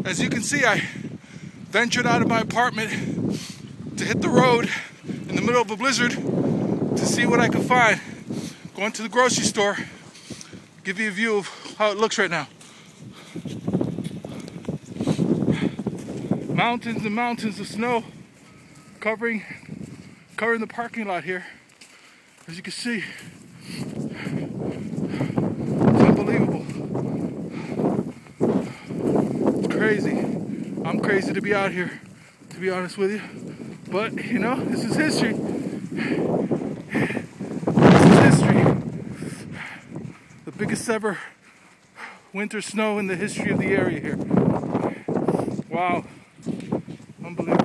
As you can see, I ventured out of my apartment to hit the road in the middle of a blizzard to see what I could find. Going to the grocery store, give you a view of how it looks right now. Mountains and mountains of snow covering the parking lot here. As you can see, it's unbelievable. It's crazy. I'm crazy to be out here, to be honest with you. But, you know, this is history. This is history. The biggest ever winter snow in the history of the area here. Wow. Unbelievable.